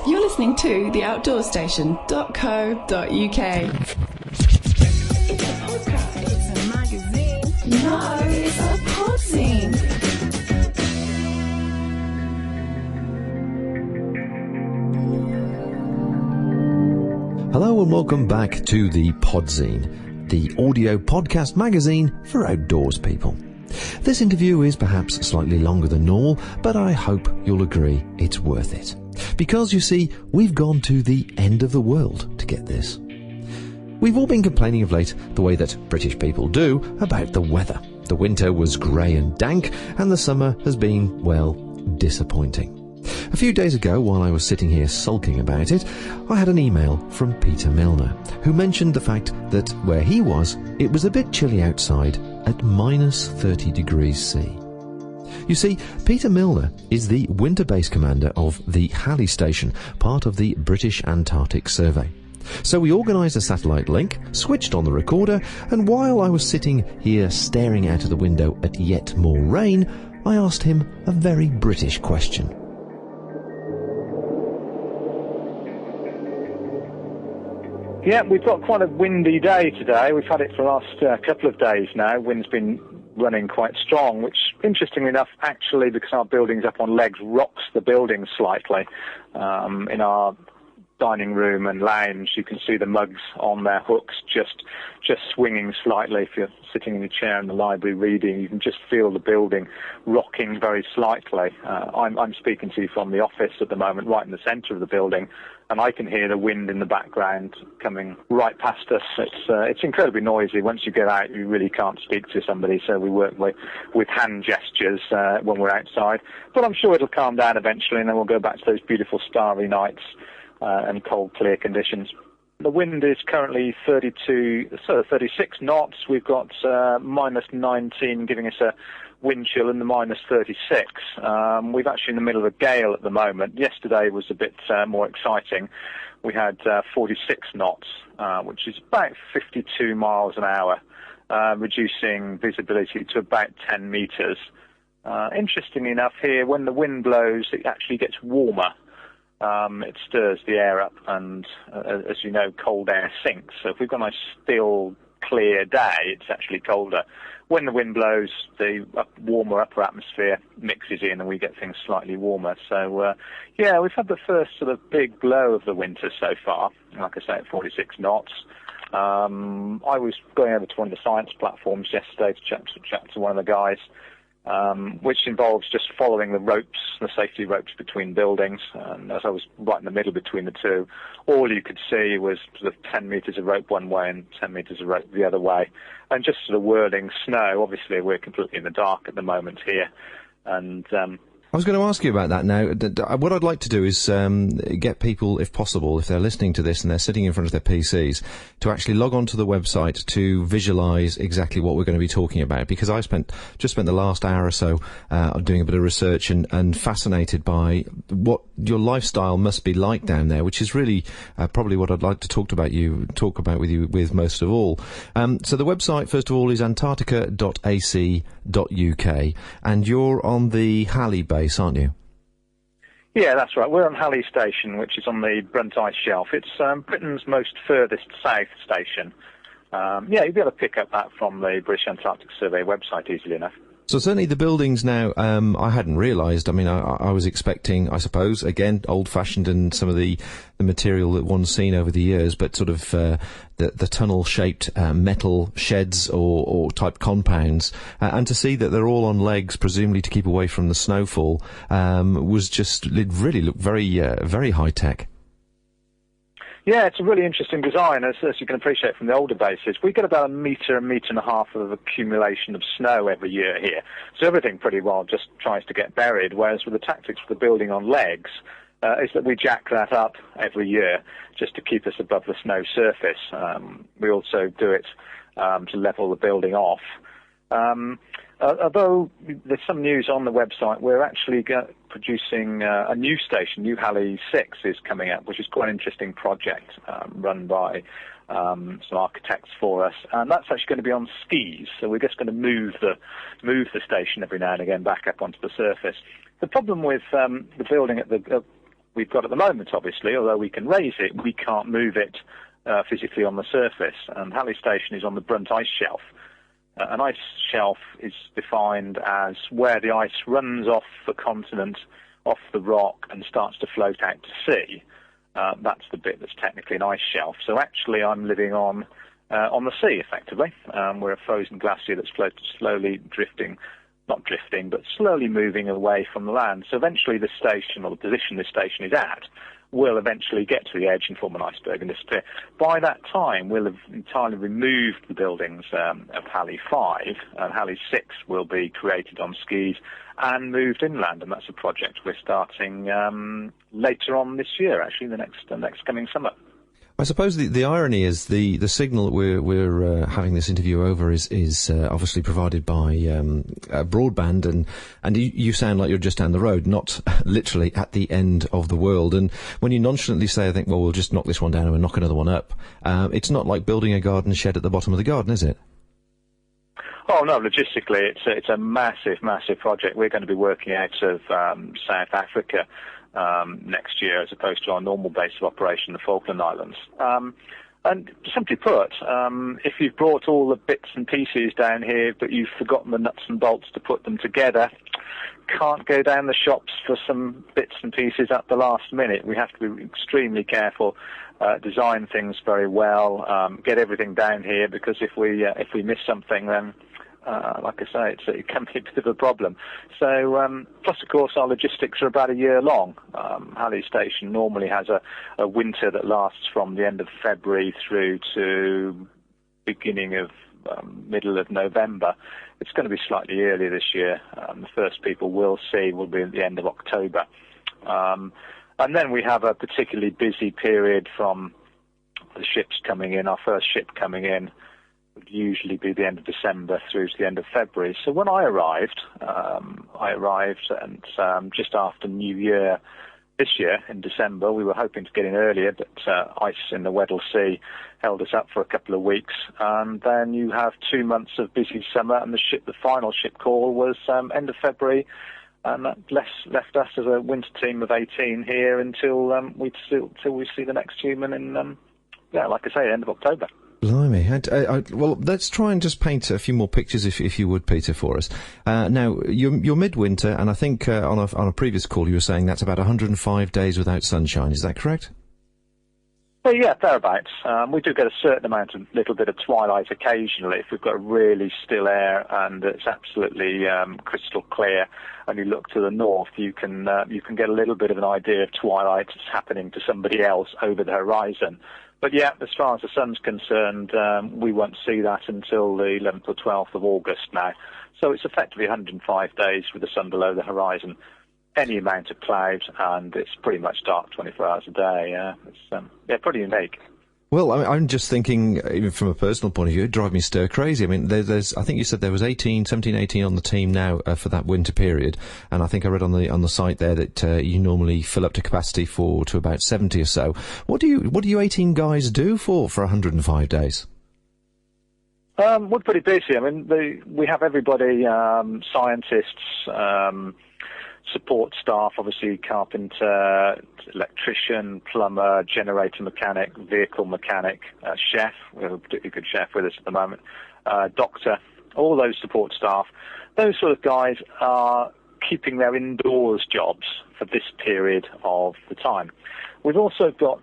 You're listening to theoutdoorstation.co.uk. It's a podcast. It's a magazine. No, it's a podzine. Hello and welcome back to the Podzine, the audio podcast magazine for outdoors people. This interview is perhaps slightly longer than normal, but I hope you'll agree it's worth it. Because, you see, we've gone to the end of the world to get this. We've all been complaining of late, the way that British people do, about the weather. The winter was grey and dank, and the summer has been, well, disappointing. A few days ago, while I was sitting here sulking about it, I had an email from Peter Milner, who mentioned the fact that where he was, it was a bit chilly outside at minus 30 degrees C. You see, Peter Milner is the winter base commander of the Halley Station, part of the British Antarctic Survey. So we organised a satellite link, switched on the recorder, and while I was sitting here staring out of the window at yet more rain, I asked him a very British question. Yeah, we've got quite a windy day today. We've had it for the last couple of days now. Wind's been running quite strong, which, interestingly enough, actually, because our building's up on legs, rocks the building slightly. In our dining room and lounge, you can see the mugs on their hooks just swinging slightly. If you're sitting in a chair in the library reading, you can just feel the building rocking very slightly. I'm speaking to you from the office at the moment, right in the centre of the building, and I can hear the wind in the background coming right past us. It's incredibly noisy. Once you get out, you really can't speak to somebody, so we work with hand gestures when we're outside. But I'm sure it'll calm down eventually, and then we'll go back to those beautiful starry nights and cold, clear conditions. The wind is currently 36 knots. We've got minus 19 giving us a wind chill in the minus 36. We're actually in the middle of a gale at the moment. Yesterday was a bit more exciting. We had 46 knots, which is about 52 miles an hour, reducing visibility to about 10 metres. Interestingly enough here, when the wind blows, it actually gets warmer. It stirs the air up, and as you know, cold air sinks. So if we've got a nice, still, clear day, it's actually colder. When the wind blows, the warmer upper atmosphere mixes in, and we get things slightly warmer. So, yeah, we've had the first sort of big blow of the winter so far. Like I say, at 46 knots. I was going over to one of the science platforms yesterday to chat to one of the guys. Which involves just following the ropes, the safety ropes between buildings. And as I was right in the middle between the two, all you could see was sort of 10 metres of rope one way and 10 metres of rope the other way, and just sort of whirling snow. Obviously, we're completely in the dark at the moment here, and I was going to ask you about that now. What I'd like to do is get people, if possible, if they're listening to this and they're sitting in front of their PCs, to actually log on to the website to visualise exactly what we're going to be talking about. Because I just spent the last hour or so doing a bit of research and fascinated by what your lifestyle must be like down there, which is really probably what I'd like to talk about with you most of all. So the website, first of all, is antarctica.ac.uk, and you're on the Halley Base, aren't you? Yeah, that's right. We're on Halley Station, which is on the Brunt Ice Shelf. It's Britain's most furthest south station. Yeah, you'll be able to pick up that from the British Antarctic Survey website easily enough. So certainly the buildings now, I hadn't realised. I mean, I was expecting, I suppose, again, old-fashioned and some of the material that one's seen over the years, but sort of the tunnel-shaped metal sheds or type compounds, and to see that they're all on legs, presumably to keep away from the snowfall, it really looked very high-tech. Yeah, it's a really interesting design, as you can appreciate from the older bases. We get about a metre and a half of accumulation of snow every year here. So everything pretty well just tries to get buried, whereas with the tactics for the building on legs, is that we jack that up every year just to keep us above the snow surface. We also do it to level the building off. Although there's some news on the website, we're actually producing a new station. New Halley 6 is coming up, which is quite an interesting project run by some architects for us, and that's actually going to be on skis. So we're just going to move the station every now and again back up onto the surface. The problem with the building at the we've got at the moment, obviously. Although we can raise it, we can't move it physically on the surface. And Halley Station is on the Brunt ice shelf. An ice shelf is defined as where the ice runs off the continent, off the rock, and starts to float out to sea. That's the bit that's technically an ice shelf. So actually I'm living on the sea, effectively. We're a frozen glacier that's slowly slowly moving away from the land. So eventually the station, or the position this station is at, will eventually get to the edge and form an iceberg and disappear. By that time, we'll have entirely removed the buildings of Halley 5, and Halley 6 will be created on skis and moved inland, and that's a project we're starting later on this year, actually, the next coming summer. I suppose the irony is the signal that we're having this interview over is obviously provided by broadband, and you sound like you're just down the road, not literally at the end of the world. And when you nonchalantly say, I think, well, we'll just knock this one down and we'll knock another one up, it's not like building a garden shed at the bottom of the garden, is it? Oh no, logistically it's a massive project. We're going to be working out of South Africa next year, as opposed to our normal base of operation, the Falkland Islands. And simply put, if you've brought all the bits and pieces down here, but you've forgotten the nuts and bolts to put them together, can't go down the shops for some bits and pieces at the last minute. We have to be extremely careful, design things very well, get everything down here, because if we miss something, then like I say, it can be a bit of a problem. So, plus, of course, our logistics are about a year long. Halley Station normally has a winter that lasts from the end of February through to beginning of middle of November. It's going to be slightly earlier this year. The first people we'll see will be at the end of October. And then we have a particularly busy period from the ships coming in. Our first ship coming in would usually be the end of December through to the end of February. So when I arrived and just after New Year this year in December. We were hoping to get in earlier, but ice in the Weddell Sea held us up for a couple of weeks. And then you have 2 months of busy summer, and the final ship call was end of February. And that left us as a winter team of 18 here until we see the next human in, like I say, end of October. Blimey. Well, let's try and just paint a few more pictures, if you would, Peter, for us. Now, you're midwinter, and I think on a previous call you were saying that's about 105 days without sunshine. Is that correct? Well, yeah, thereabouts. We do get a certain amount of little bit of twilight occasionally if we've got really still air and it's absolutely crystal clear. And you look to the north, you can get a little bit of an idea of twilight that's happening to somebody else over the horizon. But yeah, as far as the sun's concerned, we won't see that until the 11th or 12th of August now. So it's effectively 105 days with the sun below the horizon. Any amount of cloud, and it's pretty much dark 24 hours a day. It's pretty unique. Well, I'm just thinking, even from a personal point of view, it drives me stir crazy. I mean, I think you said there was 17, 18 on the team now for that winter period, and I think I read on the site there that you normally fill up to capacity to about 70 or so. What do you 18 guys do for 105 days? We're pretty busy. I mean, we have everybody, scientists, support staff, obviously carpenter, electrician, plumber, generator mechanic, vehicle mechanic, chef. We have a particularly good chef with us at the moment, doctor, all those support staff. Those sort of guys are keeping their indoors jobs for this period of the time. We've also got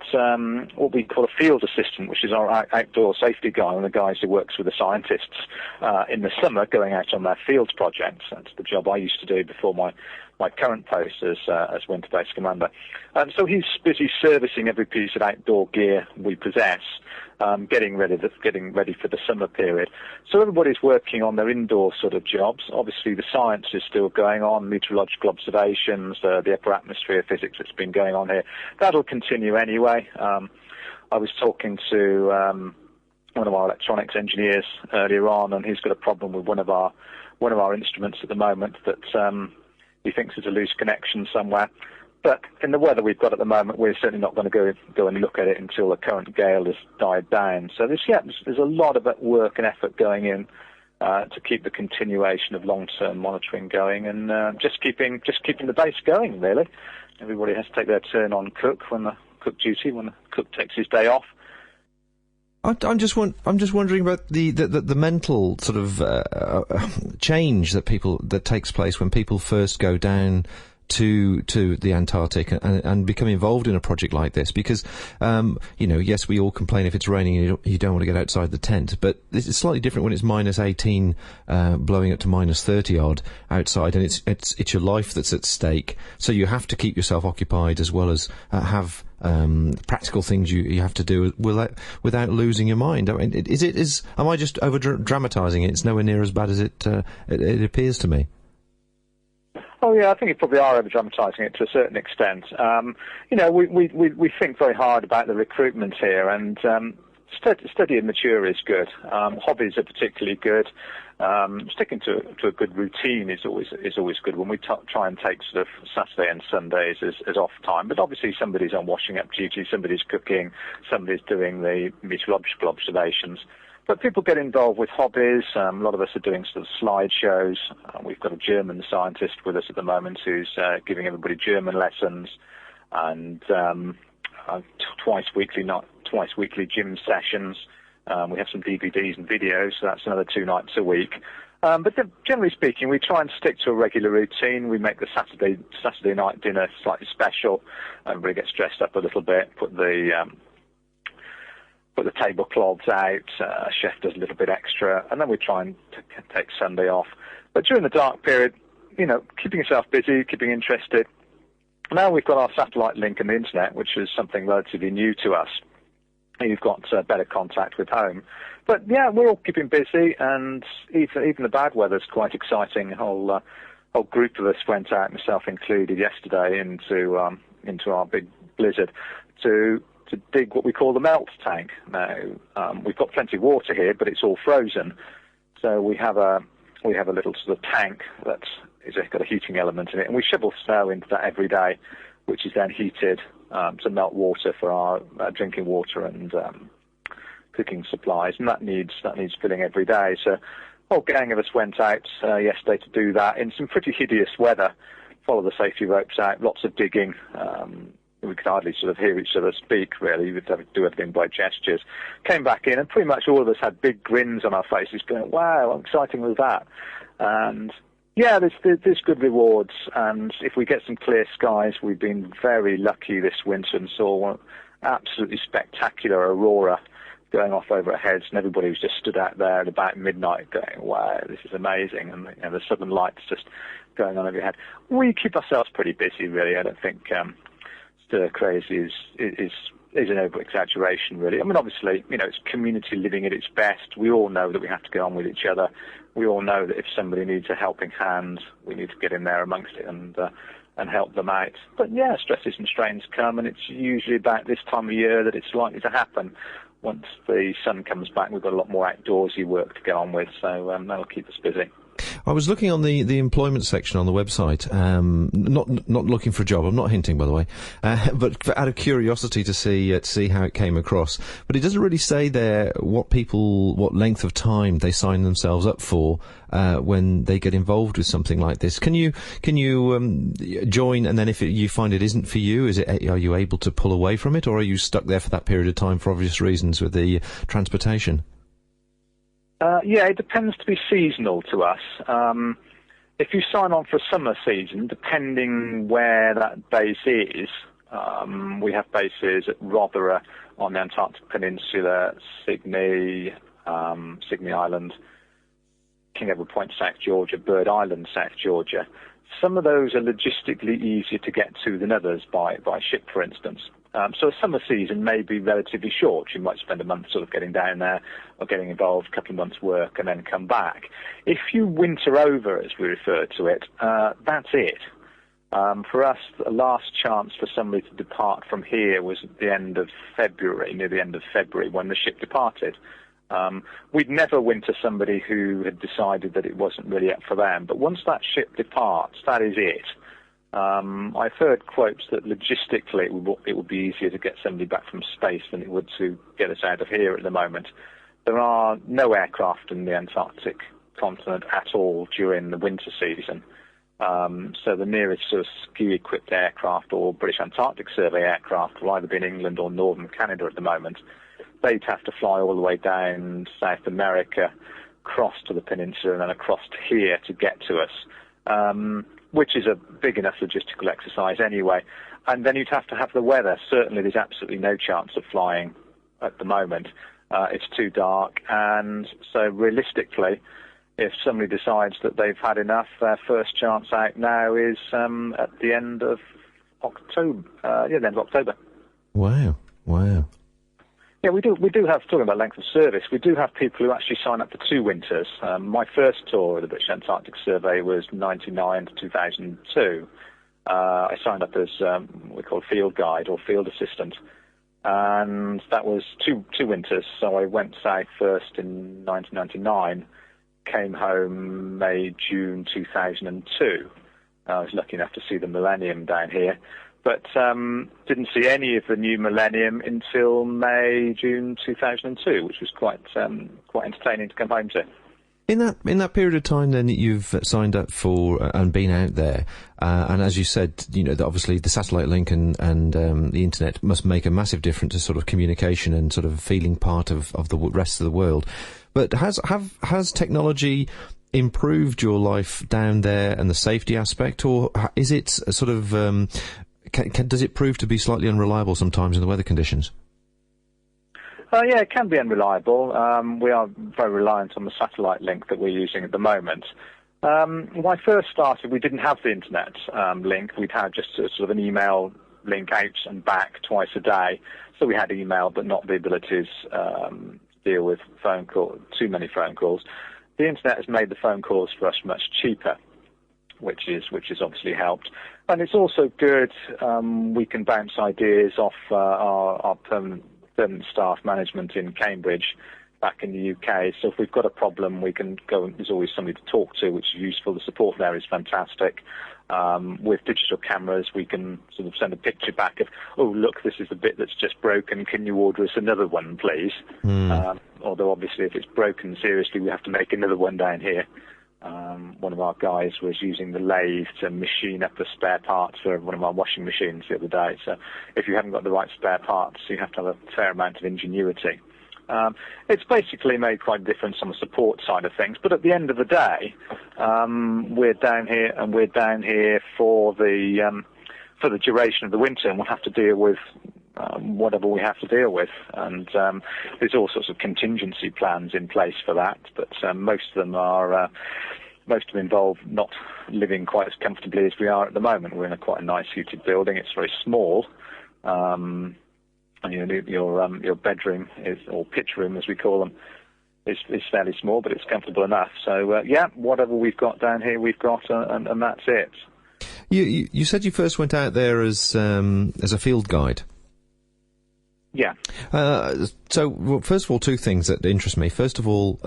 what we call a field assistant, which is our outdoor safety guy, one of the guys who works with the scientists in the summer going out on their field projects. That's the job I used to do before my current post as Winter Base Commander. So he's busy servicing every piece of outdoor gear we possess, getting ready for the summer period. So everybody's working on their indoor sort of jobs. Obviously the science is still going on, meteorological observations, the upper atmosphere physics that's been going on here. That'll continue anyway. I was talking to one of our electronics engineers earlier on, and he's got a problem with one of our instruments at the moment that he thinks there's a loose connection somewhere. But in the weather we've got at the moment, we're certainly not going to go and look at it until the current gale has died down. So there's a lot of work and effort going in to keep the continuation of long-term monitoring going, and just keeping the base going, really. Everybody has to take their turn on cook when the cook duty, when the cook takes his day off. I'm just wondering about the mental sort of change that takes place when people first go down to the Antarctic and become involved in a project like this, because yes, we all complain if it's raining and you don't want to get outside the tent, but it's slightly different when it's minus 18 blowing up to minus 30 odd outside, and it's your life that's at stake, so you have to keep yourself occupied as well as have practical things you have to do without losing your mind. I mean, am I just over dramatising it? It's nowhere near as bad as it appears to me. Oh yeah, I think you probably are over-dramatising it to a certain extent. We think very hard about the recruitment here, and steady and mature is good. Hobbies are particularly good. Sticking to a good routine is always good. When we try and take sort of Saturday and Sundays as off time, but obviously somebody's on washing up duty, somebody's cooking, somebody's doing the meteorological observations. But people get involved with hobbies. A lot of us are doing sort of slideshows. We've got a German scientist with us at the moment who's giving everybody German lessons, and twice weekly gym sessions. We have some DVDs and videos, so that's another 2 nights a week. But generally speaking, we try and stick to a regular routine. We make the Saturday night dinner slightly special. Everybody gets dressed up a little bit, put the tablecloths out, chef does a little bit extra, and then we try and take Sunday off. But during the dark period, keeping yourself busy, keeping interested. Now we've got our satellite link and the internet, which is something relatively new to us. You've got better contact with home. But yeah, we're all keeping busy, and even the bad weather's quite exciting. A whole group of us went out, myself included, yesterday into our big blizzard to dig what we call the melt tank. Now, we've got plenty of water here, but it's all frozen. So we have a little sort of tank that's got a heating element in it, and we shovel snow into that every day, which is then heated to melt water for our drinking water and cooking supplies, and that needs filling every day. So a whole gang of us went out yesterday to do that in some pretty hideous weather, follow the safety ropes out, lots of digging. We could hardly sort of hear each other speak, really. We'd have to do everything by gestures. Came back in, and pretty much all of us had big grins on our faces going, wow, how exciting was that? And yeah, there's good rewards, and if we get some clear skies, we've been very lucky this winter and saw one absolutely spectacular aurora going off over our heads, and everybody was just stood out there at about midnight going, wow, this is amazing, and the southern lights just going on over your head. We keep ourselves pretty busy, really. I don't think stir crazy is an over-exaggeration, really. I mean, obviously, it's community living at its best. We all know that we have to get on with each other. We all know that if somebody needs a helping hand, we need to get in there amongst it and help them out. But yeah, stresses and strains come, and it's usually about this time of year that it's likely to happen. Once the sun comes back, we've got a lot more outdoorsy work to get on with, so that'll keep us busy. I was looking on the employment section on the website, not looking for a job. I'm not hinting, by the way, but out of curiosity to see how it came across. But it doesn't really say there what length of time they sign themselves up for when they get involved with something like this. Can you join, and then if you find it isn't for you, are you able to pull away from it, or are you stuck there for that period of time for obvious reasons with the transportation? Yeah, it depends to be seasonal to us. If you sign on for a summer season, depending where that base is, we have bases at Rothera on the Antarctic Peninsula, Sydney Island, King Edward Point, South Georgia, Bird Island, South Georgia. Some of those are logistically easier to get to than others by ship, for instance. So a summer season may be relatively short. You might spend a month sort of getting down there or getting involved, a couple of months' work, and then come back. If you winter over, as we refer to it, that's it. For us, the last chance for somebody to depart from here was at the end of February, near the end of February, when the ship departed. We'd never winter somebody who had decided that it wasn't really up for them. But once that ship departs, that is it. I've heard quotes that logistically it would be easier to get somebody back from space than it would to get us out of here at the moment. There are no aircraft in the Antarctic continent at all during the winter season. So the nearest sort of ski-equipped aircraft or British Antarctic Survey aircraft will either be in England or northern Canada at the moment. They'd have to fly all the way down South America, across to the peninsula, and then across to here to get to us, which is a big enough logistical exercise anyway. And then you'd have to have the weather. Certainly there's absolutely no chance of flying at the moment. It's too dark, and so realistically, if somebody decides that they've had enough, their first chance out now is at the end of October. The end of October. Wow. Yeah, we do have, talking about length of service, we do have people who actually sign up for 2 winters. My first tour of the British Antarctic Survey was 1999 to 2002. I signed up as what we call field guide or field assistant, and that was two winters. So I went south first in 1999, came home May, June 2002. I was lucky enough to see the millennium down here, but didn't see any of the new millennium until May, June 2002, which was quite entertaining to come home to. In that period of time, then, that you've signed up for and been out there, and as you said, you know, that obviously the satellite link and the internet must make a massive difference to sort of communication and sort of feeling part of the rest of the world. But has technology improved your life down there and the safety aspect, or is it sort of does it prove to be slightly unreliable sometimes in the weather conditions? Yeah, it can be unreliable. We are very reliant on the satellite link that we're using at the moment. When I first started, we didn't have the internet link. We'd had just a, sort of an email link out and back twice a day. So we had email, but not the abilities to deal with too many phone calls. The internet has made the phone calls for us much cheaper, which has obviously helped. And it's also good. We can bounce ideas off our permanent staff management in Cambridge back in the UK. So if we've got a problem, we can go, and there's always somebody to talk to, which is useful. The support there is fantastic. With digital cameras, we can sort of send a picture back of, oh, look, this is the bit that's just broken. Can you order us another one, please? Although obviously if it's broken seriously, we have to make another one down here. One of our guys was using the lathe to machine up the spare parts for one of our washing machines the other day. So if you haven't got the right spare parts, you have to have a fair amount of ingenuity. It's basically made quite a difference on the support side of things. But at the end of the day, we're down here for the duration of the winter, and we'll have to deal with whatever we have to deal with. And there's all sorts of contingency plans in place for that, but most of them involve not living quite as comfortably as we are at the moment. We're in quite a nice heated building. It's very small. And your bedroom or pitch room, as we call them, is fairly small, but it's comfortable enough. So whatever we've got down here, we've got, and that's it. You said you first went out there as a field guide. Yeah. So first of all, 2 things that interest me. First of all,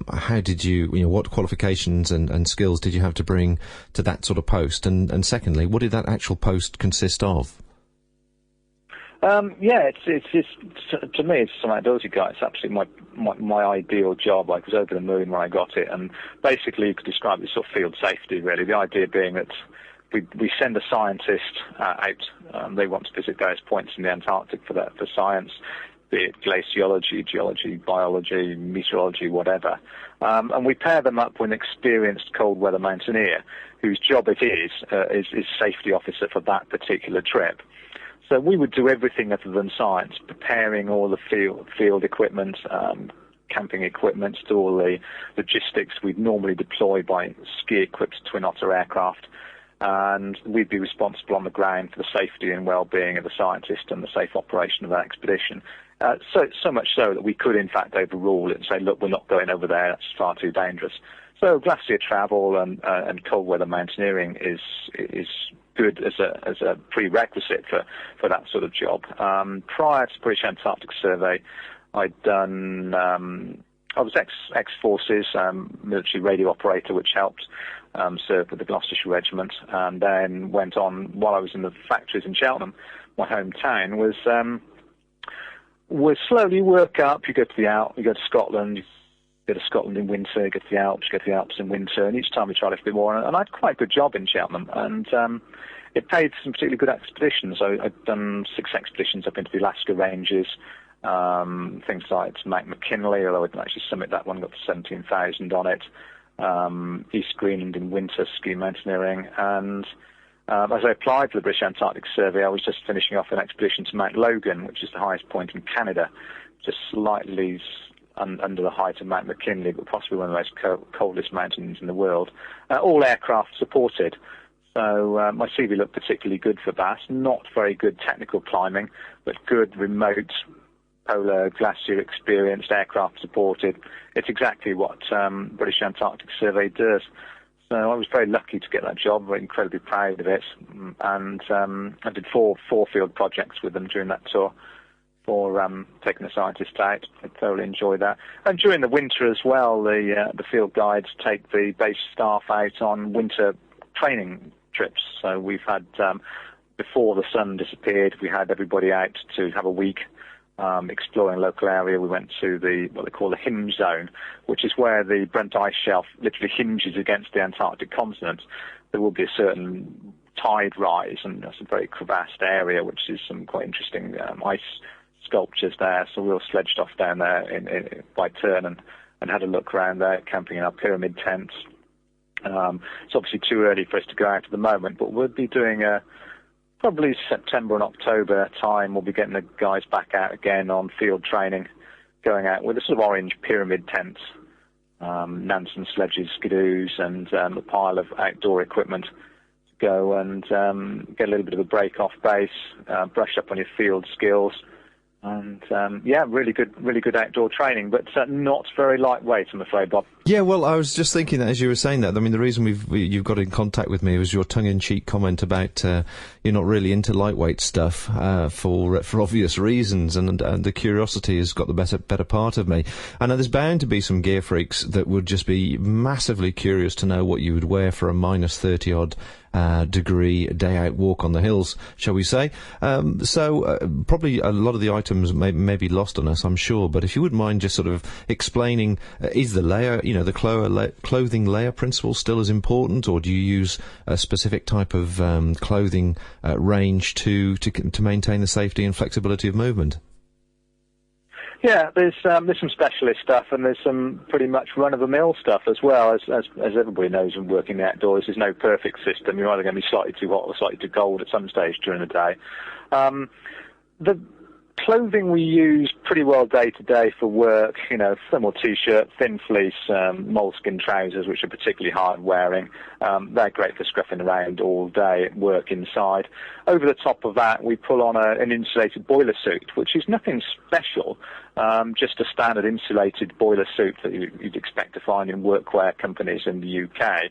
how did what qualifications and skills did you have to bring to that sort of post? And secondly, what did that actual post consist of? It's to me, it's a sustainability guy. It's absolutely my ideal job. I was over the moon when I got it, and basically you could describe it as sort of field safety, really. The idea being that we send a scientist out. They want to visit various points in the Antarctic for science, be it glaciology, geology, biology, meteorology, whatever. And we pair them up with an experienced cold weather mountaineer whose job it is safety officer for that particular trip. So we would do everything other than science, preparing all the field equipment, camping equipment, to all the logistics we'd normally deploy by ski-equipped twin-otter aircraft. And we'd be responsible on the ground for the safety and well-being of the scientist and the safe operation of that expedition. So much so that we could, in fact, overrule it and say, look, we're not going over there, that's far too dangerous. So glacier travel and cold weather mountaineering is good as a prerequisite for that sort of job. Prior to British Antarctic Survey, I'd done I was ex-forces, military radio operator, which helped serve with the Gloucestershire Regiment, and then went on while I was in the factories in Cheltenham, my hometown, was slowly work up. You go to the Alps, you go to Scotland, go to Scotland in winter, go to the Alps in winter, and each time we tried a bit more. And I had quite a good job in Cheltenham, and it paid some particularly good expeditions. So I'd done 6 expeditions up into the Alaska Ranges, things like Mount McKinley, although I didn't actually summit that one, got to 17,000 on it. East Greenland in winter, ski mountaineering, and as I applied for the British Antarctic Survey, I was just finishing off an expedition to Mount Logan, which is the highest point in Canada, just slightly under the height of Mount McKinley, but possibly one of the most coldest mountains in the world. All aircraft supported. So my CV looked particularly good for BAS. Not very good technical climbing, but good remote polar glacier experienced, aircraft supported. It's exactly what British Antarctic Survey does. So I was very lucky to get that job, very incredibly proud of it. And I did four field projects with them during that tour for taking the scientists out. I thoroughly enjoyed that. And during the winter as well, the field guides take the base staff out on winter training trips. So we've had, before the sun disappeared, we had everybody out to have a week exploring local area. We went to what they call the hinge zone, which is where the Brunt ice shelf literally hinges against the Antarctic continent. There will be a certain tide rise, and that's a very crevassed area, which is some quite interesting ice sculptures there. So we all sledged off down there by turn and had a look around there, camping in our pyramid tents. It's obviously too early for us to go out at the moment, but we'll be doing probably September and October time. We'll be getting the guys back out again on field training, going out with a sort of orange pyramid tents, Nansen sledges, skidoos, and a pile of outdoor equipment to go and get a little bit of a break off base, brush up on your field skills. And really good outdoor training, but not very lightweight, I'm afraid, Bob. Yeah, well, I was just thinking that as you were saying that. I mean, the reason you've got in contact with me was your tongue-in-cheek comment about you're not really into lightweight stuff for obvious reasons, and the curiosity has got the better part of me. And there's bound to be some gear freaks that would just be massively curious to know what you would wear for a minus 30-odd degree day-out walk on the hills, shall we say. So probably a lot of the items may be lost on us, I'm sure, but if you wouldn't mind just sort of explaining, is the layer, the clothing layer principle still as important, or do you use a specific type of clothing range to maintain the safety and flexibility of movement? Yeah, there's some specialist stuff, and there's some pretty much run-of-the-mill stuff as well. As everybody knows, in working outdoors, there's no perfect system. You're either going to be slightly too hot or slightly too cold at some stage during the day. The clothing we use pretty well day to day for work, thermal t-shirt, thin fleece, moleskin trousers, which are particularly hard wearing. They're great for scruffing around all day at work inside. Over the top of that, we pull on an insulated boiler suit, which is nothing special, just a standard insulated boiler suit that you'd expect to find in workwear companies in the UK.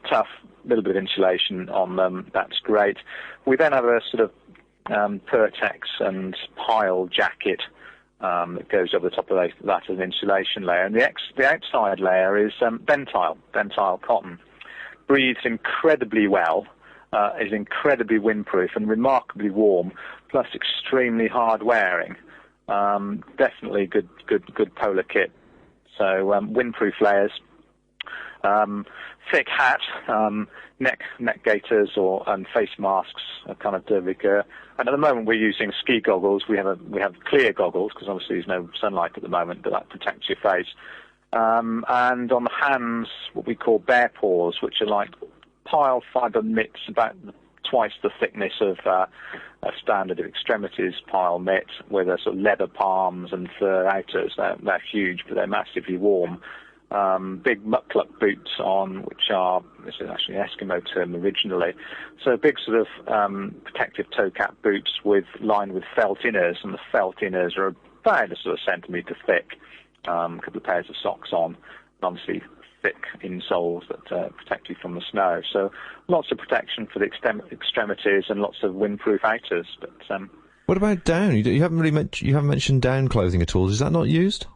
Tough, little bit of insulation on them, that's great. We then have a sort of Pertex and pile jacket that goes over the top of that as an insulation layer. And the outside layer is Bentile cotton. Breathes incredibly well, is incredibly windproof and remarkably warm, plus extremely hard wearing. Definitely good polar kit. So windproof layers. Thick hat, neck gaiters and face masks are kind of de rigueur. And at the moment we're using ski goggles. We have clear goggles because obviously there's no sunlight at the moment, but that protects your face. And on the hands, what we call bear paws, which are like pile fibre mitts about twice the thickness of a standard extremities pile mitt, with a sort of leather palms and fur outers. They're huge, but they're massively warm. Big mukluk boots on, which are, this is actually an Eskimo term originally, so big sort of protective toe cap boots lined with felt inners, and the felt inners are about a sort of centimetre thick. A couple of pairs of socks on, and obviously thick insoles that protect you from the snow. So lots of protection for the extremities and lots of windproof outers. But what about down? You haven't mentioned down clothing at all. Is that not used?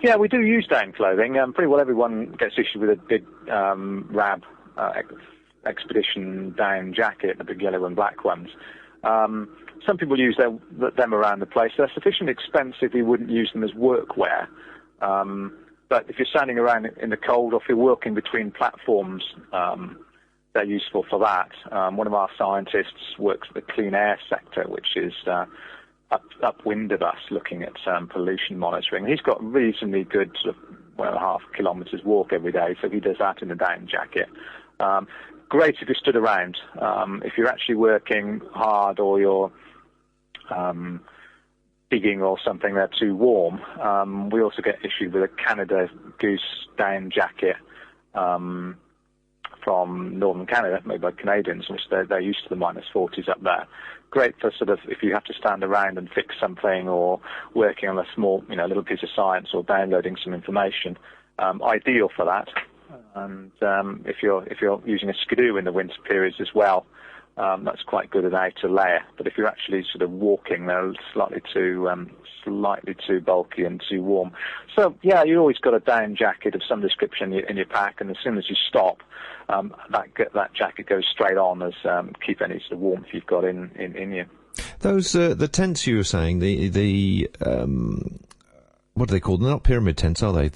Yeah, we do use down clothing. Pretty well everyone gets issued with a big RAB expedition down jacket, the big yellow and black ones. Some people use them around the place. They're sufficiently expensive we wouldn't use them as workwear. But if you're standing around in the cold, or if you're working between platforms, they're useful for that. One of our scientists works at the clean air sector, which is upwind of us, looking at pollution monitoring. He's got reasonably good sort of 1.5 kilometres walk every day, so he does that in a down jacket. Great if you stood around. If you're actually working hard, or you're digging or something, they're too warm. We also get issued with a Canada Goose down jacket from northern Canada, made by Canadians, which they're used to the -40s up there. Great for sort of if you have to stand around and fix something, or working on a small, little piece of science, or downloading some information. Ideal for that. And if you're using a skidoo in the winter periods as well, that's quite good, an outer layer. But if you're actually sort of walking, they're slightly too bulky and too warm. So yeah, you always got a down jacket of some description in your pack, and as soon as you stop, that jacket goes straight on as keep any sort of warmth you've got in you. Those the tents you were saying, the what are they called? They're not pyramid tents, are they?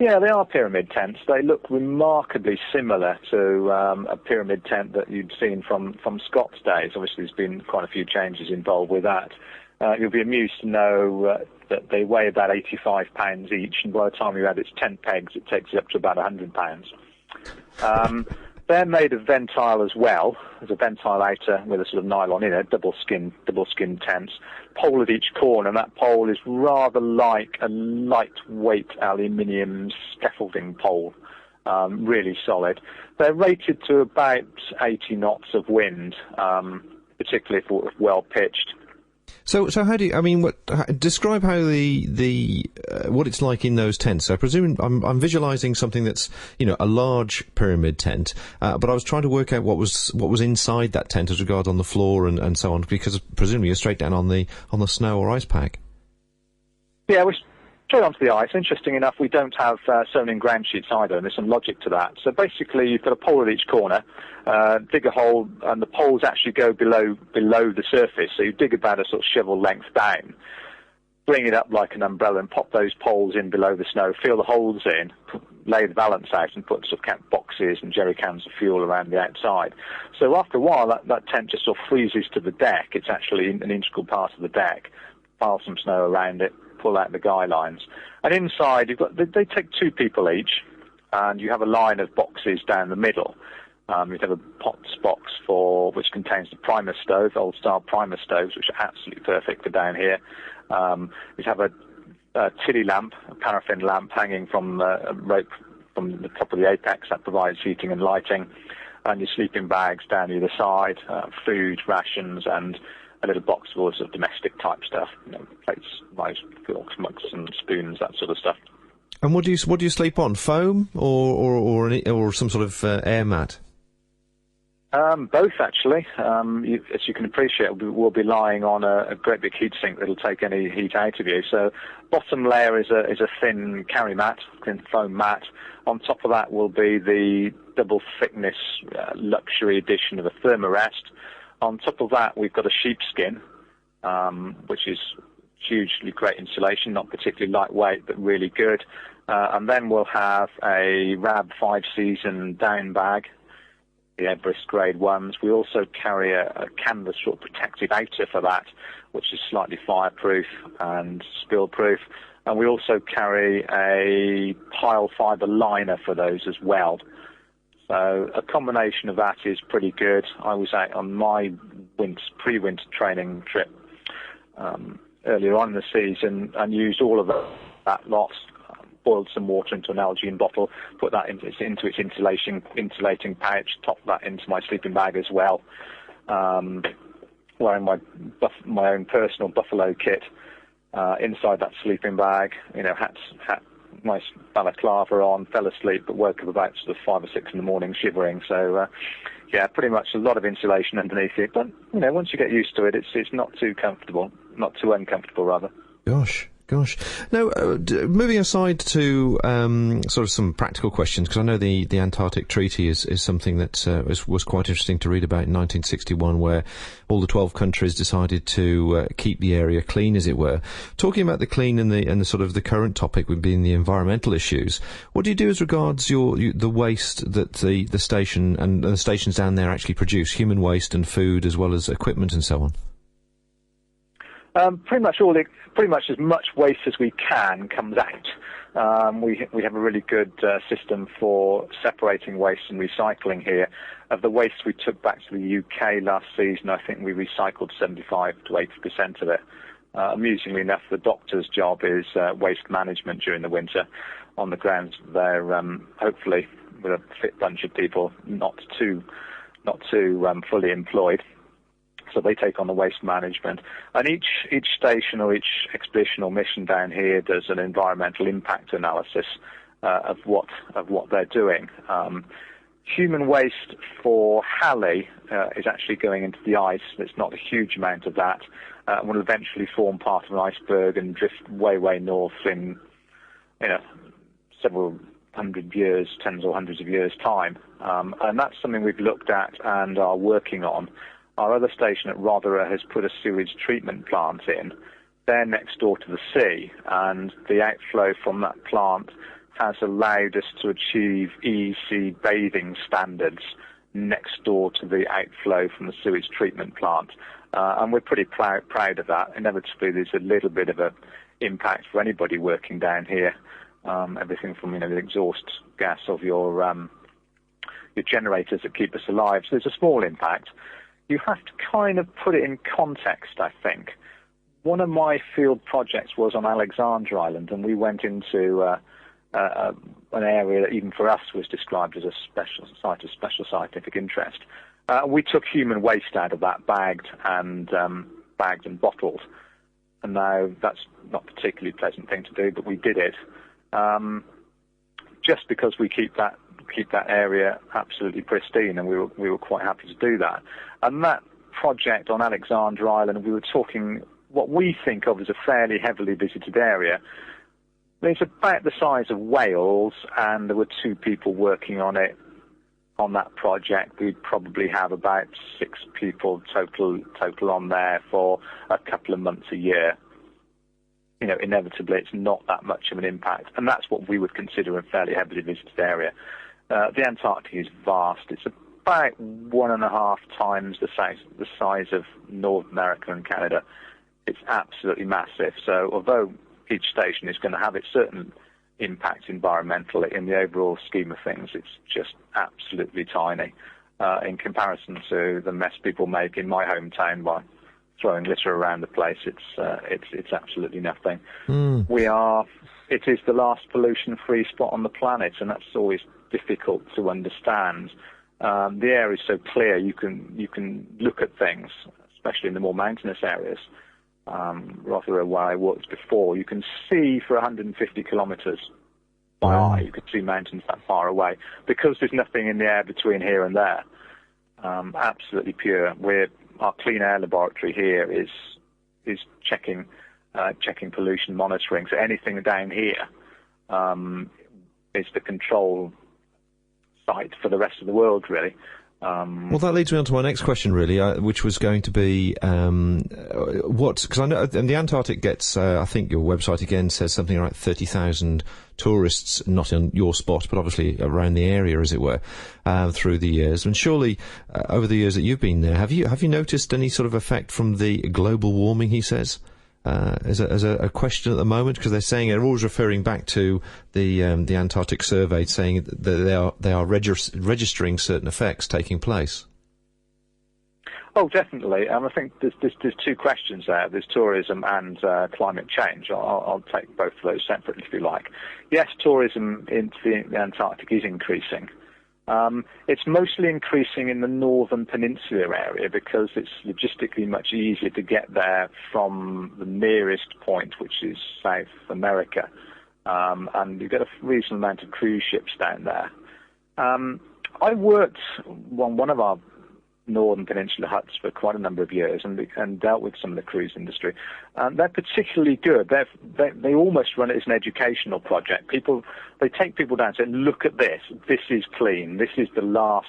Yeah, they are pyramid tents. They look remarkably similar to a pyramid tent that you'd seen from Scott's days. Obviously, there's been quite a few changes involved with that. You'll be amused to know that they weigh about 85 pounds each, and by the time you add its tent pegs, it takes you up to about 100 pounds. They're made of ventile as well. There's a ventile outer with a sort of nylon inner, double skin tents. Pole at each corner, and that pole is rather like a lightweight aluminium scaffolding pole. Really solid. They're rated to about 80 knots of wind, particularly if well pitched. So how do you? Describe how the what it's like in those tents. So I presume I'm visualising something that's a large pyramid tent, but I was trying to work out what was inside that tent as regards on the floor and so on, because presumably you're straight down on the snow or ice pack. Yeah, we're straight onto the ice. Interesting enough, we don't have sewn-in ground sheets either, and there's some logic to that. So basically, you've got a pole at each corner. Dig a hole, and the poles actually go below the surface. So you dig about a sort of shovel length down, bring it up like an umbrella, and pop those poles in below the snow. Fill the holes in, lay the balance out, and put sort of boxes and jerry cans of fuel around the outside. So after a while, that tent just sort of freezes to the deck. It's actually an integral part of the deck. Pile some snow around it, pull out the guy lines, and inside they take 2 people each, and you have a line of boxes down the middle. You'd have a POTS box which contains the primer stove, old-style primer stoves, which are absolutely perfect for down here. You'd have a tiddy lamp, a paraffin lamp, hanging from a rope from the top of the apex that provides heating and lighting, and your sleeping bags down either side, food, rations, and a little box of all sort of domestic-type stuff, plates, knives, forks, mugs, and spoons, that sort of stuff. And what do you sleep on? Foam or some sort of air mat? Both, actually. As you can appreciate, we'll be lying on a great big heatsink that'll take any heat out of you. So bottom layer is a thin carry mat, thin foam mat. On top of that will be the double thickness luxury edition of a thermarest. On top of that, we've got a sheepskin, which is hugely great insulation, not particularly lightweight, but really good. And then we'll have a RAB 5-season down bag, the Everest grade ones. We also carry a canvas sort of protective outer for that, which is slightly fireproof and spill-proof. And we also carry a pile fibre liner for those as well. So a combination of that is pretty good. I was out on my pre-winter training trip earlier on in the season and used all of that lot. Boiled some water into an Algene bottle, put that into its insulating pouch, topped that into my sleeping bag as well. Wearing my own personal buffalo kit inside that sleeping bag. Hat, nice balaclava on. Fell asleep, but woke up about sort of 5 or 6 in the morning, shivering. So pretty much a lot of insulation underneath it. But once you get used to it, it's not too comfortable, not too uncomfortable rather. Gosh. Gosh. Now, moving aside to sort of some practical questions, because I know the Antarctic Treaty is something that was quite interesting to read about in 1961, where all the 12 countries decided to keep the area clean, as it were. Talking about the clean and the sort of the current topic would be the environmental issues. What do you do as regards the waste that the station and the stations down there actually produce, human waste and food, as well as equipment and so on? Pretty much as much waste as we can comes out. We have a really good system for separating waste and recycling here. Of the waste we took back to the UK last season, I think we recycled 75 to 80% of it. Amusingly enough, the doctor's job is waste management during the winter on the grounds that they're hopefully, with a fit bunch of people, not too fully employed. So they take on the waste management, and each station or each expedition or mission down here does an environmental impact analysis of what they're doing. Human waste for Halley is actually going into the ice. There's not a huge amount of that. Will eventually form part of an iceberg and drift way north in several hundred years, tens or hundreds of years time, and that's something we've looked at and are working on. Our other station at Rotherham has put a sewage treatment plant in. They're next door to the sea, and the outflow from that plant has allowed us to achieve EEC bathing standards next door to the outflow from the sewage treatment plant. And we're pretty proud of that. Inevitably, there's a little bit of an impact for anybody working down here. Everything from the exhaust gas of your generators that keep us alive. So there's a small impact. You have to kind of put it in context, I think. One of my field projects was on Alexander Island, and we went into an area that even for us was described as a special site of special scientific interest. We took human waste out of that, bagged and bottled. And now that's not a particularly pleasant thing to do, but we did it. Just because we keep that area absolutely pristine, and we were quite happy to do that. And that project on Alexander Island, we were talking what we think of as a fairly heavily visited area. It's about the size of Wales, and there were 2 people working on it. On that project, we'd probably have about 6 people total on there for a couple of months a year. Inevitably, it's not that much of an impact, and that's what we would consider a fairly heavily visited area. The Antarctic is vast. It's about 1.5 times the size of North America and Canada. It's absolutely massive. So although each station is going to have its certain impact environmentally, in the overall scheme of things, it's just absolutely tiny in comparison to the mess people make in my hometown by throwing litter around the place. It's absolutely nothing. It is the last pollution-free spot on the planet, and that's always difficult to understand. The air is so clear, you can look at things, especially in the more mountainous areas. Rather where I worked before, you can see for 150 kilometres by eye. You could see mountains that far away because there's nothing in the air between here and there. Absolutely pure. Our clean air laboratory here is checking pollution monitoring. So anything down here is the control site for the rest of the world, really. Well, that leads me on to my next question, really, which was going to be because I know and the Antarctic gets, I think your website again says something like 30,000 tourists, not in your spot, but obviously around the area, as it were, through the years. And surely, over the years that you've been there, have you noticed any sort of effect from the global warming? He says. As a question at the moment, because they're saying they're always referring back to the Antarctic survey, saying that they are registering certain effects taking place. Oh, definitely. I think there's 2 questions there. There's tourism and climate change. I'll take both of those separately, if you like. Yes, tourism into the Antarctic is increasing. It's mostly increasing in the northern peninsular area because it's logistically much easier to get there from the nearest point, which is South America. And you get a reasonable amount of cruise ships down there. I worked on one of our Northern Peninsula huts for quite a number of years and dealt with some of the cruise industry. They're particularly good. They almost run it as an educational project. They take people down and say, look at this. This is clean. This is the last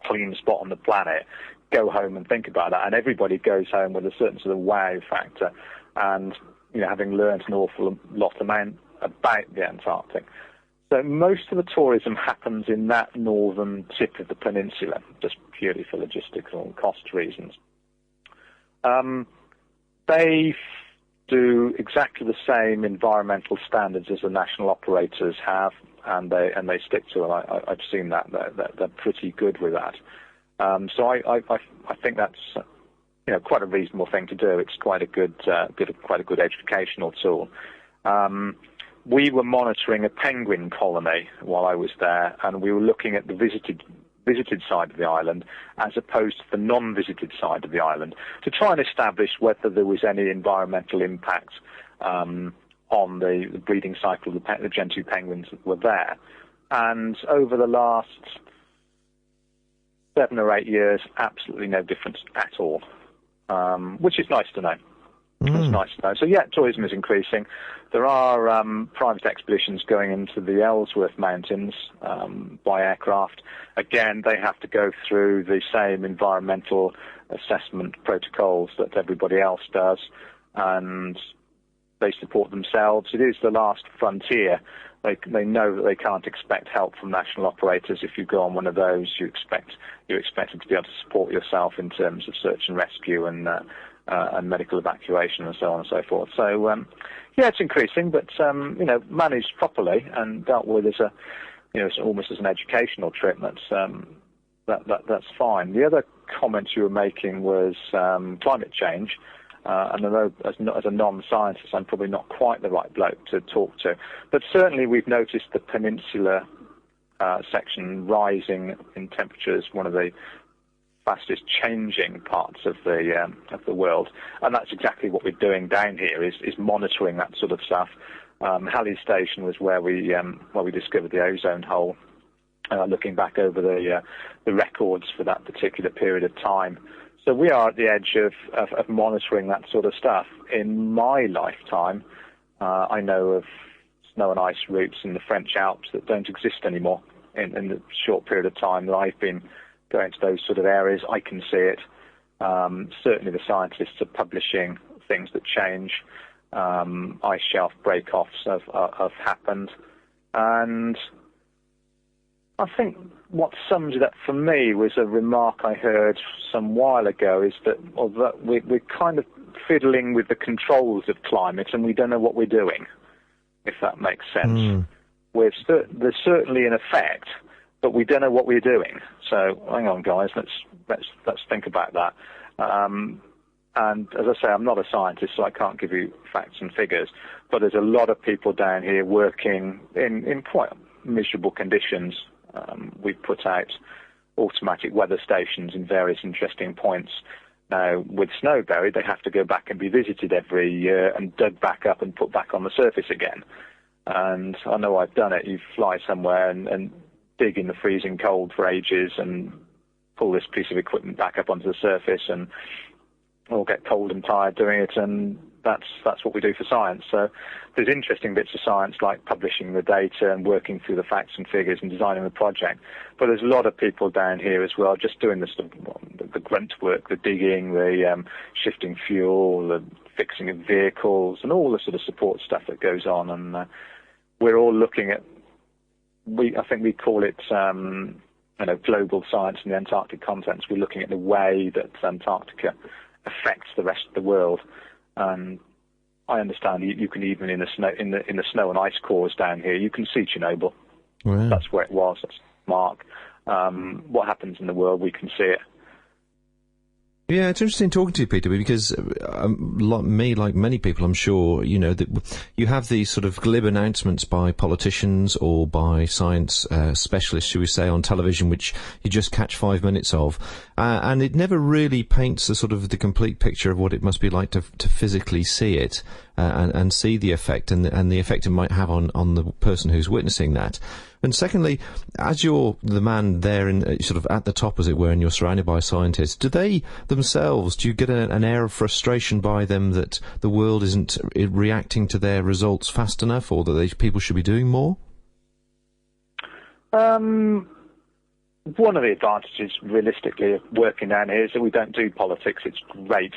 clean spot on the planet. Go home and think about that. And everybody goes home with a certain sort of wow factor and, having learned an awful lot about the Antarctic. So most of the tourism happens in that northern tip of the peninsula, just purely for logistical and cost reasons. They do exactly the same environmental standards as the national operators have, and they stick to it. I've seen that they're pretty good with that. So I think that's quite a reasonable thing to do. It's quite a good educational tool. We were monitoring a penguin colony while I was there, and we were looking at the visited side of the island as opposed to the non-visited side of the island to try and establish whether there was any environmental impact on the breeding cycle of the gentoo penguins that were there. And over the last 7 or 8 years, absolutely no difference at all, which is nice to know. It's nice to know. So, yeah, tourism is increasing. There are private expeditions going into the Ellsworth Mountains by aircraft. Again, they have to go through the same environmental assessment protocols that everybody else does, and they support themselves. It is the last frontier. They know that they can't expect help from national operators. If you go on one of those, you're expected to be able to support yourself in terms of search and rescue and medical evacuation and so on and so forth. So, yeah, it's increasing, but managed properly and dealt with as it's almost as an educational trip. That's fine. The other comment you were making was climate change. And although as a non-scientist, I'm probably not quite the right bloke to talk to, but certainly we've noticed the peninsula section rising in temperatures, one of the fastest changing parts of the world, and that's exactly what we're doing down here is monitoring that sort of stuff. Halley Station was where we discovered the ozone hole, looking back over the records for that particular period of time. So we are at the edge of monitoring that sort of stuff. In my lifetime, I know of snow and ice routes in the French Alps that don't exist anymore. In the short period of time that I've been going to those sort of areas, I can see it. Certainly the scientists are publishing things that change. Ice shelf break-offs have happened. And I think what sums it up for me was a remark I heard some while ago, is that we're kind of fiddling with the controls of climate and we don't know what we're doing, if that makes sense. There's certainly an effect, but we don't know what we're doing. So hang on, guys, let's think about that. And as I say, I'm not a scientist, so I can't give you facts and figures, but there's a lot of people down here working in quite miserable conditions. We've put out automatic weather stations in various interesting points. Now, with snow buried, they have to go back and be visited every year and dug back up and put back on the surface again. And I know I've done it. You fly somewhere and dig in the freezing cold for ages and pull this piece of equipment back up onto the surface, and we'll get cold and tired doing it, and that's what we do for science. So there's interesting bits of science like publishing the data and working through the facts and figures and designing the project. But there's a lot of people down here as well just doing the grunt work, the digging, the shifting fuel, the fixing of vehicles, and all the sort of support stuff that goes on. And we're all looking at, I think we call it global science in the Antarctic contents. We're looking at the way that Antarctica affects the rest of the world. And I understand you can even in the snow and ice cores down here, you can see Chernobyl. Wow. That's where it was. That's Mark. What happens in the world, we can see it. Yeah, it's interesting talking to you, Peter, because like many people, I'm sure, that you have these sort of glib announcements by politicians or by science specialists, should we say, on television, which you just catch 5 minutes of, and it never really paints the complete picture of what it must be like to physically see it. and see the effect and the effect it might have on the person who's witnessing that. And secondly, as you're the man there in sort of at the top, as it were, and you're surrounded by scientists, do they themselves, do you get an air of frustration by them that the world isn't reacting to their results fast enough, or that people should be doing more? One of the advantages, realistically, of working down here is that we don't do politics. It's great.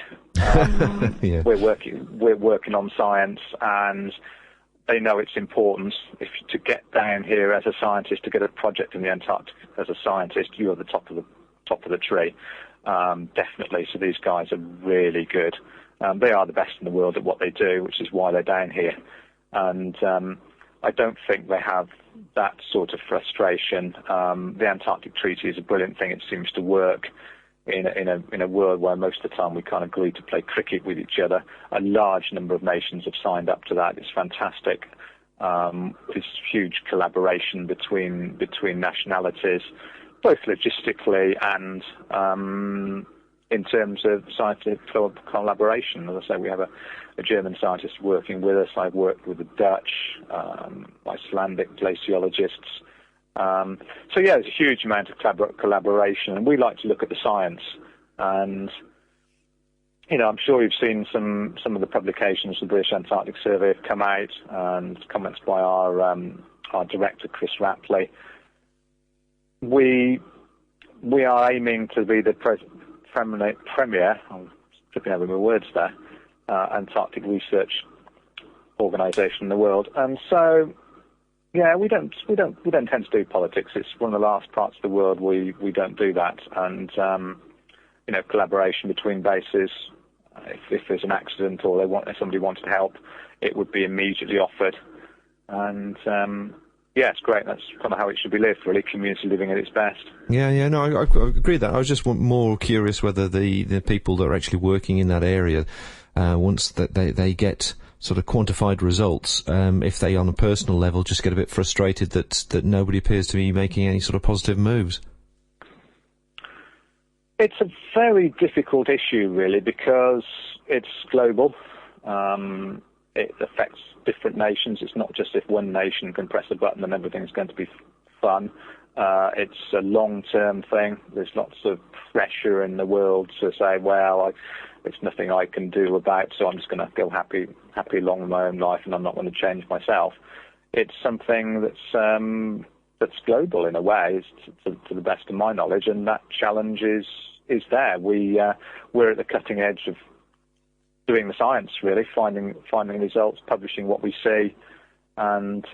Yeah. We're working on science, and they know it's important. If to get down here as a scientist, to get a project in the Antarctic as a scientist, you're at the top of the tree, definitely. So these guys are really good. They are the best in the world at what they do, which is why they're down here. And I don't think they have that sort of frustration. The Antarctic Treaty is a brilliant thing. It seems to work in a world where most of the time we kind of agree to play cricket with each other. A large number of nations have signed up to that. It's fantastic. There's huge collaboration between nationalities, both logistically and in terms of scientific collaboration. As I say, we have a German scientist working with us. I've worked with the Dutch, Icelandic glaciologists. So yeah, there's a huge amount of collaboration, and we like to look at the science. And I'm sure you've seen some of the publications of the British Antarctic Survey have come out, and comments by our director, Chris Rapley. We are aiming to be the premier. I'm tripping over my words there. Antarctic research organisation in the world, and so yeah, we don't tend to do politics. It's one of the last parts of the world we don't do that, and collaboration between bases. If there's an accident or somebody wanted help, it would be immediately offered, and yeah, it's great. That's kind of how it should be lived, really. Community living at its best. Yeah, no, I agree with that. I was just more curious whether the people that are actually working in that area, once that they get sort of quantified results, if they on a personal level just get a bit frustrated that nobody appears to be making any sort of positive moves. It's a very difficult issue, really, because it's global. It affects different nations. It's not just if one nation can press a button and everything's going to be fun. It's a long-term thing. There's lots of pressure in the world to say, well, it's nothing I can do about, so I'm just going to go happy along with my own life, and I'm not going to change myself. It's something that's global in a way, to the best of my knowledge, and that challenge is there. We're at the cutting edge of doing the science, really, finding results, publishing what we see, and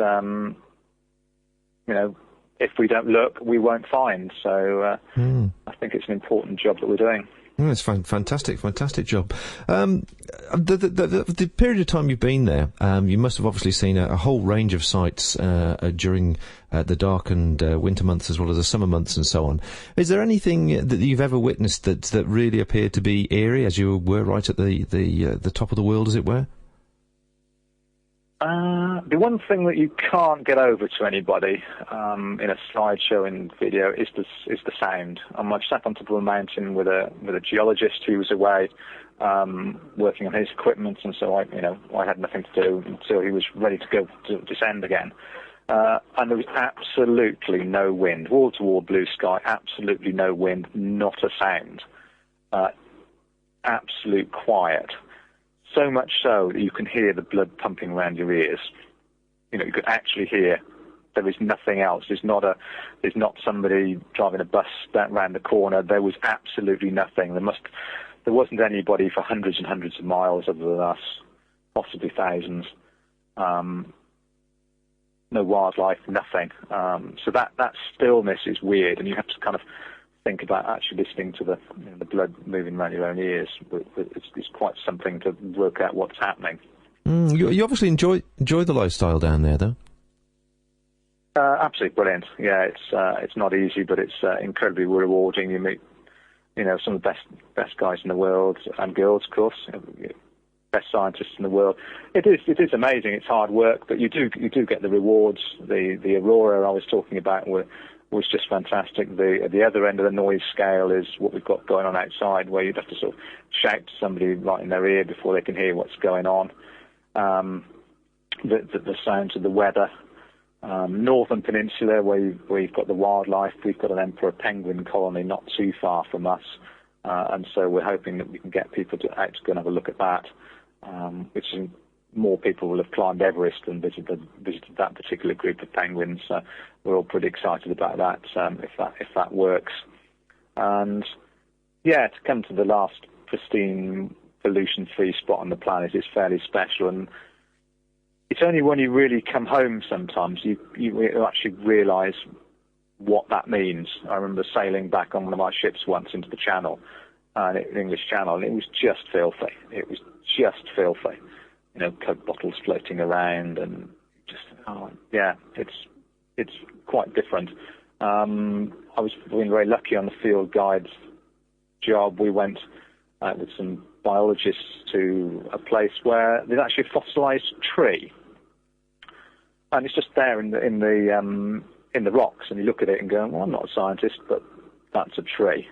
if we don't look, we won't find. So I think it's an important job that we're doing. It's fantastic job. The period of time you've been there, you must have obviously seen a whole range of sites during the dark and winter months as well as the summer months and so on. Is there anything that you've ever witnessed that really appeared to be eerie, as you were right at the top of the world, as it were? The one thing that you can't get over to anybody in a slideshow and video is the sound. I sat on top of a mountain with a geologist who was away working on his equipment, and so I had nothing to do until he was ready to go to descend again. And there was absolutely no wind, wall-to-wall blue sky, absolutely no wind, not a sound, absolute quiet. So much so that you can hear the blood pumping around your ears. You could actually hear. There is nothing else. There's not somebody driving a bus round the corner. There was absolutely nothing. There wasn't anybody for hundreds and hundreds of miles other than us, possibly thousands. No wildlife, nothing. So that stillness is weird, and you have to kind of think about actually listening to the blood moving around your own ears. It's quite something to work out what's happening. You obviously enjoy the lifestyle down there, though. Absolutely brilliant. Yeah, it's not easy, but it's incredibly rewarding. You meet, some of the best guys in the world, and girls, of course, best scientists in the world. It is amazing. It's hard work, but you do get the rewards. The aurora I was talking about was just fantastic. At the other end of the noise scale is what we've got going on outside, where you'd have to sort of shout to somebody right in their ear before they can hear what's going on. the sounds of the weather. Northern Peninsula, where you've got the wildlife, we've got an emperor penguin colony not too far from us, and so we're hoping that we can get people out to go and have a look at that, which is, more people will have climbed Everest and visited that particular group of penguins. So we're all pretty excited about that, if that works. And yeah, to come to the last pristine, pollution-free spot on the planet is fairly special, and it's only when you really come home sometimes you actually realise what that means. I remember sailing back on one of my ships once into the Channel, the English Channel, and it was just filthy. It was just filthy. You know, Coke bottles floating around, and just it's quite different. I was being very lucky on the field guides job. We went with some biologists to a place where there's actually a fossilised tree, and it's just there in the rocks, and you look at it and go, well, I'm not a scientist, but that's a tree.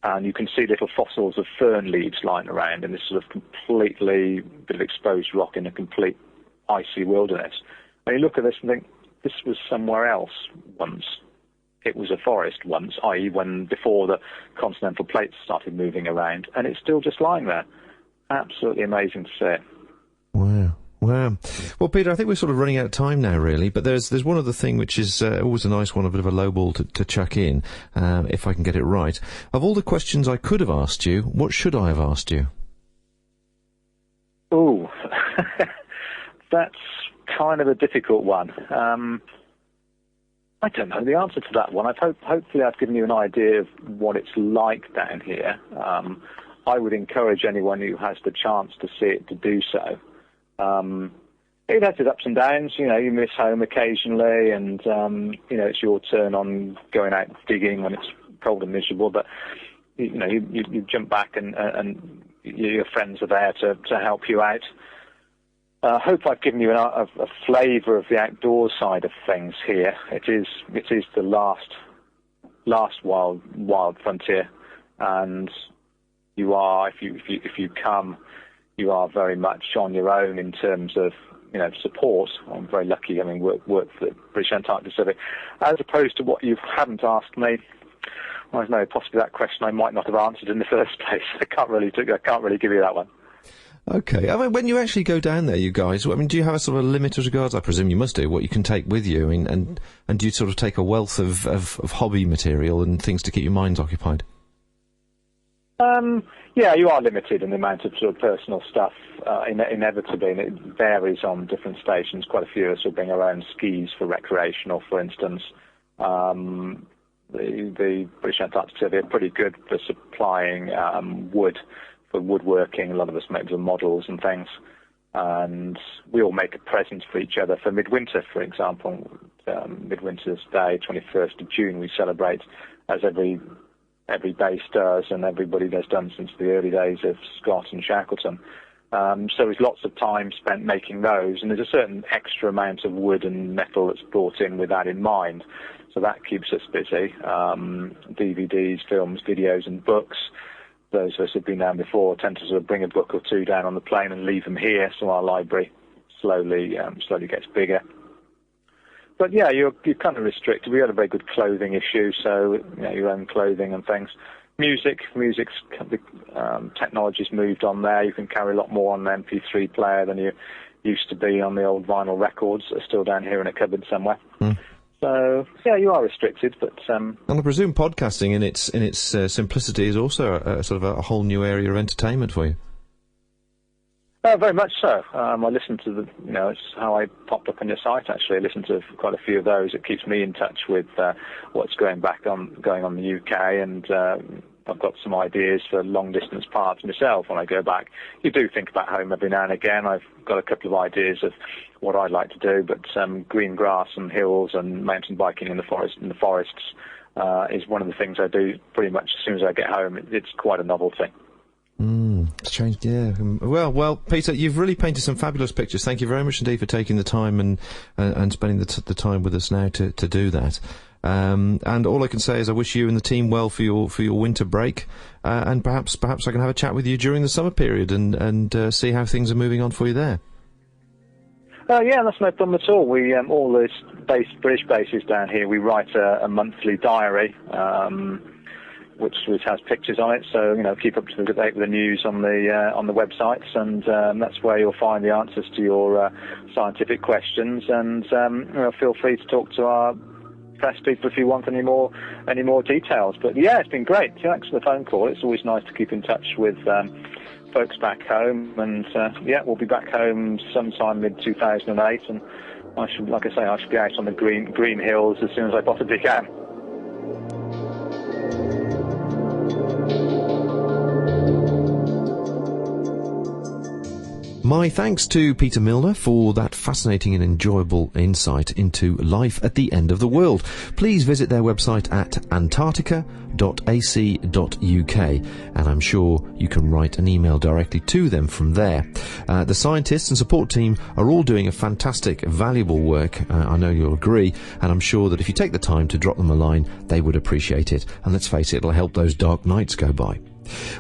And you can see little fossils of fern leaves lying around in this sort of completely bit of exposed rock in a complete icy wilderness. And you look at this and think, this was somewhere else once. It was a forest once, i.e. before the continental plates started moving around, and it's still just lying there. Absolutely amazing to see. Wow. Wow. Well, Peter, I think we're sort of running out of time now, really, but there's one other thing which is always a nice one, a bit of a low ball to chuck in, if I can get it right. Of all the questions I could have asked you, what should I have asked you? Ooh, that's kind of a difficult one. I don't know the answer to that one. Hopefully I've given you an idea of what it's like down here. I would encourage anyone who has the chance to see it to do so. It has its ups and downs. You know, you miss home occasionally, and you know, it's your turn on going out digging when it's cold and miserable. But you know, you jump back, and your friends are there to help you out. I hope I've given you a flavour of the outdoors side of things here. It is the last wild frontier, and you are, if you come, you are very much on your own in terms of, you know, support. I'm very lucky having worked for the British Antarctic Survey, as opposed to what you haven't asked me. I don't know, possibly that question I might not have answered in the first place. I can't really give you that one. Okay. I mean, when you actually go down there, you guys, I mean, do you have a sort of limit as regards, I presume you must do, what you can take with you? I mean, and do you sort of take a wealth of hobby material and things to keep your minds occupied? Yeah, you are limited in the amount of sort of personal stuff, inevitably, and it varies on different stations. Quite a few of us will bring our own skis for recreational, for instance. The British Antarctic Survey are pretty good for supplying wood for woodworking. A lot of us make little models and things, and we all make a present for each other for midwinter, for example. Midwinter's Day, 21st of June, we celebrate, as every base does, and everybody has done since the early days of Scott and Shackleton. So there's lots of time spent making those, and there's a certain extra amount of wood and metal that's brought in with that in mind. So that keeps us busy. DVDs, films, videos, and books. Those of us who've been down before tend to sort of bring a book or two down on the plane and leave them here, so our library slowly gets bigger. But yeah, you're kind of restricted. We had a very good clothing issue, so you know, your own clothing and things. Music's technology's moved on there. You can carry a lot more on an MP3 player than you used to be on the old vinyl records that are still down here in a cupboard somewhere. Mm. So yeah, you are restricted, but and I presume podcasting in its simplicity is also a sort of a whole new area of entertainment for you. Very much so. I listen to it's how I popped up on your site, actually. I listen to quite a few of those. It keeps me in touch with what's going on in the UK, and I've got some ideas for long-distance paths myself when I go back. You do think about home every now and again. I've got a couple of ideas of what I'd like to do, but green grass and hills and mountain biking in the forests is one of the things I do pretty much as soon as I get home. It's quite a novelty. It's changed, yeah. Well, Peter, you've really painted some fabulous pictures. Thank you very much indeed for taking the time and spending the time with us now to do that. And all I can say is I wish you and the team well for your winter break, and perhaps I can have a chat with you during the summer period and see how things are moving on for you there. Yeah, that's no problem at all. We all the British bases down here, we write a monthly diary, which has pictures on it. So keep up to date with the news on the websites, and that's where you'll find the answers to your scientific questions. And feel free to talk to our press people if you want any more details. But yeah, it's been great. Thanks for the phone call. It's always nice to keep in touch with folks back home, and we'll be back home sometime mid-2008, and I should be out on the green hills as soon as I possibly can. My thanks to Peter Milner for that fascinating and enjoyable insight into life at the end of the world. Please visit their website at antarctica.ac.uk, and I'm sure you can write an email directly to them from there. The scientists and support team are all doing a fantastic, valuable work, I know you'll agree, and I'm sure that if you take the time to drop them a line, they would appreciate it. And let's face it, it'll help those dark nights go by.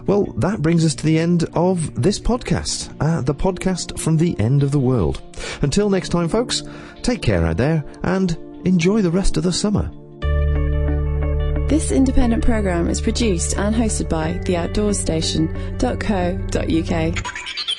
Well, that brings us to the end of this podcast, the podcast from the end of the world. Until next time, folks, take care out there and enjoy the rest of the summer. This independent programme is produced and hosted by theoutdoorstation.co.uk.